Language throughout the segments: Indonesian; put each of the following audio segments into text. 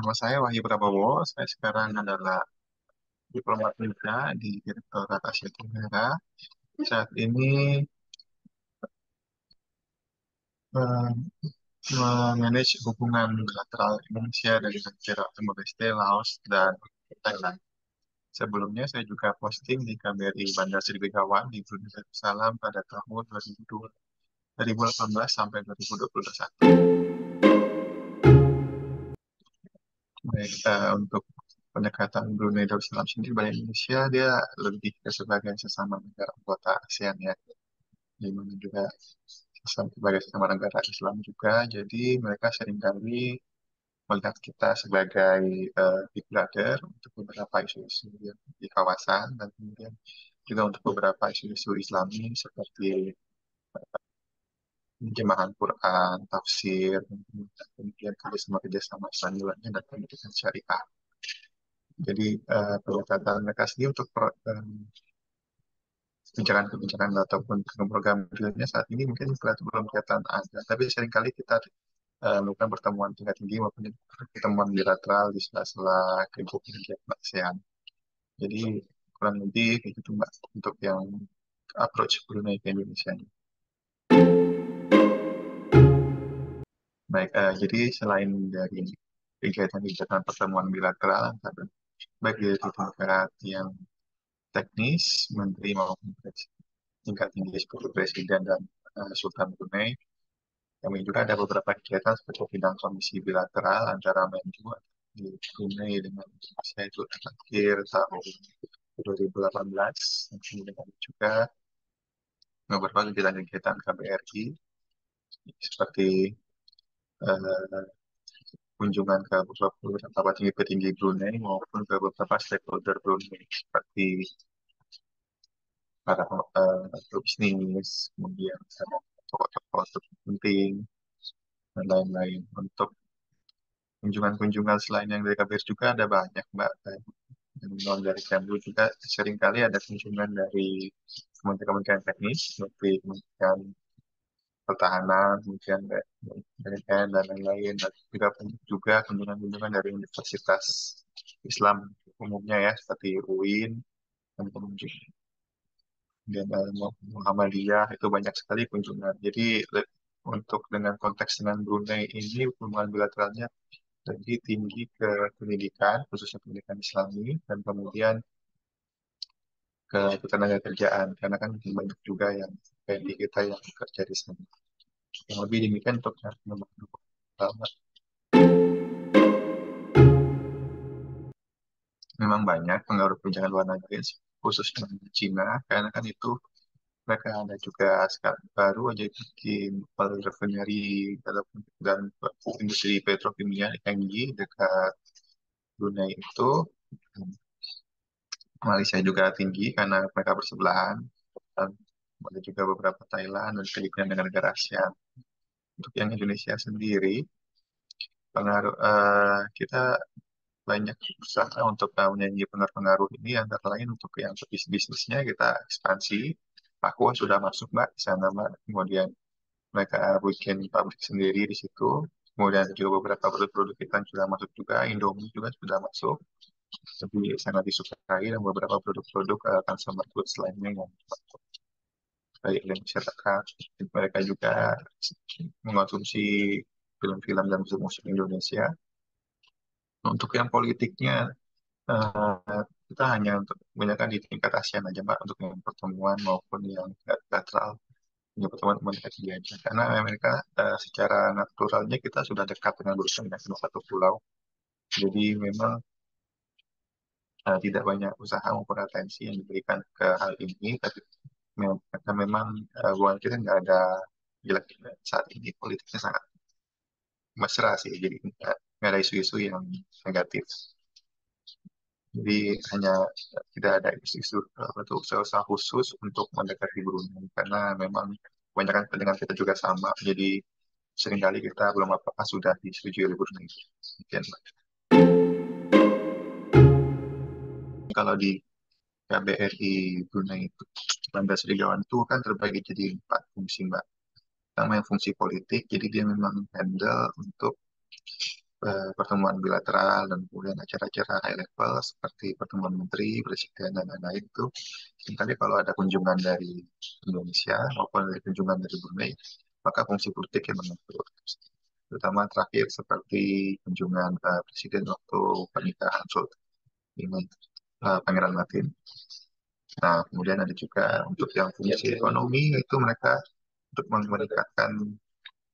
Nama saya Wahyu Prabowo. Saya sekarang adalah diplomat muda di Direktorat Asia Tenggara. Saat ini eh, memanage hubungan bilateral Indonesia dengan negara Timor Leste, Laos, dan Thailand. Sebelumnya saya juga posting di KBRI Bandar Sri Begawan di Brunei Darussalam pada tahun 2018 sampai 2021. Baik, untuk pendekatan Brunei Darussalam sendiri pada Indonesia, dia lebih ke sebagai sesama negara anggota ASEAN ya, di mana juga sebagai sesama negara Islam juga, jadi mereka seringkali melihat kita sebagai big brother untuk beberapa isu-isu yang di kawasan, dan kemudian juga untuk beberapa isu-isu Islami seperti terjemahan Quran, tafsir, kemudian kerjasama Islam lainnya, dan pendidikan syariah. Jadi pendekatan mereka sendiri untuk kebijakan-kebijakan ataupun program realnya saat ini mungkin belum kelihatan ada, tapi seringkali kita melakukan pertemuan tingkat tinggi maupun pertemuan bilateral di sela-sela kegiatan ASEAN. Jadi kurang lebih kayak gitu Mbak untuk yang approach Brunei ke Indonesia ini. Baik, jadi selain dari kegiatan-kegiatan pertemuan bilateral baik dari tingkat yang teknis, menteri maupun tingkat tinggi seperti presiden dan Sultan Brunei, kami juga ada beberapa kegiatan seperti bidang komisi bilateral antara Menlu di Brunei dengan Indonesia itu terakhir tahun 2018. Dan kemudian ada juga beberapa kegiatan-kegiatan KBRI seperti eh, kunjungan ke beberapa petinggi Brunei maupun ke beberapa stakeholder Brunei seperti para bisnis, kemudian ada tokoh-tokoh penting dan lain-lain. Untuk kunjungan-kunjungan selain yang dari KBRI juga ada banyak Mbak. Dan non dari Kemlu juga seringkali ada kunjungan dari kementerian-kementerian teknis seperti Kementerian Pertahanan, kemudian BNN dan lain-lain. Dan juga banyak juga kunjungan-kunjungan dari Universitas Islam umumnya ya seperti UIN dan kemudian Muhammadiyah itu banyak sekali kunjungan. Jadi untuk dengan konteks dengan Brunei ini hubungan bilateralnya lebih tinggi ke pendidikan, khususnya pendidikan Islami, dan kemudian ke ketenaga kerjaan, karena kan mungkin banyak juga yang PNI kita yang bekerja di sana. Yang lebih demikian untuk yang nomor dua. Memang banyak pengaruh kebijakan luar negeri, khususnya di Cina, karena kan itu mereka ada juga sekarang baru aja bikin refinery dan industri petrokimia Engie dekat Brunei itu. Malaysia juga tinggi karena mereka bersebelahan, dan ada juga beberapa Thailand dan Filipina dengan negara ASEAN. Untuk yang Indonesia sendiri, pengaruh kita banyak usaha untuk menyanyi pengaruh-pengaruh ini, antara lain untuk yang bisnisnya kita ekspansi. Aqua sudah masuk Mbak di sana Mbak. Kemudian mereka bikin pabrik sendiri di situ. Kemudian juga beberapa produk-produk kita yang sudah masuk juga, Indomie juga sudah masuk. Lebih sangat disukai, dan beberapa produk-produk consumer goods lainnya yang baik oleh masyarakat. Mereka juga mengonsumsi film-film dan musik-musik Indonesia. Untuk yang politiknya, kita hanya untuk kebanyakan di tingkat ASEAN aja Mbak, untuk yang pertemuan maupun yang bilateral, yang pertemuan-pertemuan kecil aja. Karena Amerika secara naturalnya kita sudah dekat dengan Brunei, dengan satu pulau. Jadi memang tidak banyak usaha maupun atensi yang diberikan ke hal ini, tapi karena memang hubungan kita nggak ada jelek saat ini, politiknya sangat mesra sih, jadi nggak ada isu-isu yang negatif. Jadi hanya tidak ada isu-isu untuk usaha-usaha khusus untuk mendekati Brunei, karena memang kebanyakan pendengar kita juga sama, jadi seringkali kita belum apa-apa sudah disetujui oleh Brunei. Demikian, Mbak. Kalau di KBRI Brunei itu, Bandar Sri Begawan itu kan terbagi jadi 4 fungsi Mbak. Pertama yang fungsi politik, jadi dia memang handle untuk pertemuan bilateral dan kemudian acara-acara high level seperti pertemuan menteri, presiden, dan lain-lain itu. Seringkali kalau ada kunjungan dari Indonesia maupun dari kunjungan dari Brunei, maka fungsi politik yang menentu. Terutama terakhir seperti kunjungan presiden waktu pernikahan Sultan ini Pangeran Matin. Nah, kemudian ada juga untuk yang fungsi ekonomi itu mereka untuk meningkatkan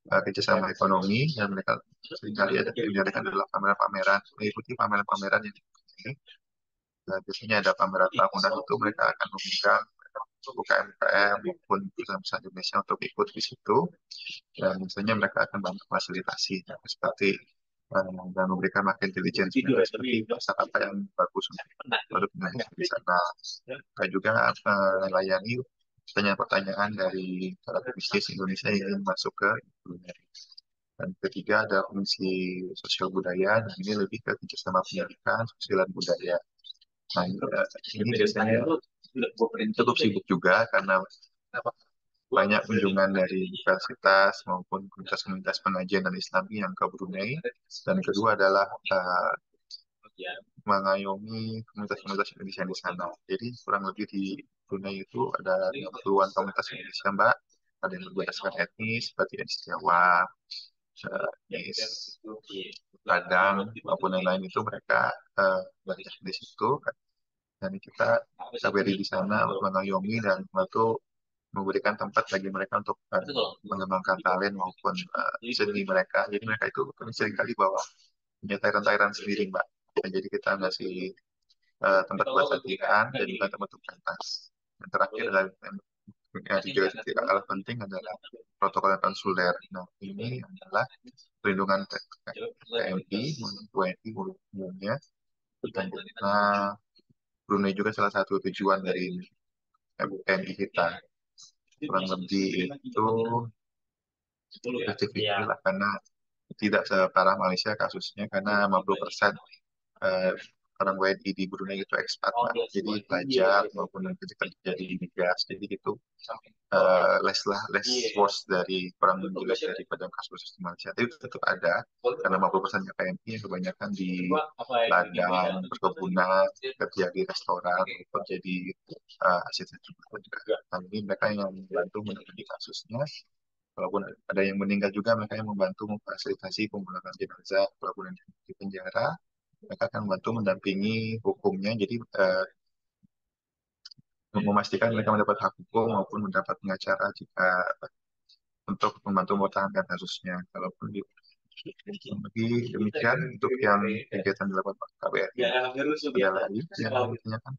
kerjasama ekonomi yang mereka seringkali ada menjadikan adalah pameran-pameran, mengikuti pameran-pameran yang ini. Biasanya ada pameran tahunan itu mereka akan mengundang UKM-UKM maupun perusahaan-perusahaan Indonesia untuk ikut di situ dan misalnya mereka akan bantu fasilitasi seperti dan memberikan market intelligence seperti pasar apa yang bagus untuk produk Indonesia di sana. Mereka juga melayani pertanyaan-pertanyaan dari para pebisnis Indonesia yang ingin masuk ke Indonesia. Dan ketiga ada fungsi sosial budaya, dan ini lebih ke kerjasama pendidikan, sosial dan budaya. Nah, ini biasanya cukup sibuk juga karena banyak kunjungan dari universitas maupun komunitas-komunitas pengajian dan Islami yang ke Brunei. Dan kedua adalah mengayomi komunitas-komunitas Indonesia di sana. Jadi kurang lebih di Brunei itu ada 50-an komunitas Indonesia, Mbak. Ada yang berdasarkan etnis, seperti etnis Jawa, etnis Padang, maupun lain-lain itu mereka banyak di situ. Dan kita beri di sana untuk mengayomi dan membantu memberikan tempat bagi mereka untuk mengembangkan talent maupun seni mereka. Jadi mereka itu kami seringkali bawa punya tairan-tairan sendiri, Mbak. Dan jadi kita ngasih tempat buat latihan dan juga tempat untuk pentas. Yang terakhir adalah yang juga tidak kalah penting adalah protokol konsuler. Nah, ini adalah perlindungan TNI, WNI umumnya. Dan nah, Brunei juga salah satu tujuan dari MUPMI kita. Kurang lebih itu 50-50 lah, karena tidak separah Malaysia kasusnya, karena 50% eh, orang WNI di Brunei itu ekspat, Pak. Jadi pelajar maupun yang kerja di migas. Jadi itu less worse dari orang Inggris daripada kasus di Malaysia. Tapi tetap ada, karena 50% PMI yang kebanyakan di ladang, perkebunan, kerja di restoran, kerja di asisten rumah juga. Nah, ini mereka yang membantu menangani kasusnya. Walaupun ada yang meninggal juga, mereka yang membantu memfasilitasi pemulangan jenazah. Walaupun yang di penjara, mereka akan membantu mendampingi hukumnya. Jadi memastikan mereka mendapat hak hukum maupun mendapat pengacara jika untuk membantu mempertahankan kasusnya. Kalaupun lebih demikian untuk yang kegiatan dilakukan Pak KBRI, ada lagi yang ditanyakan?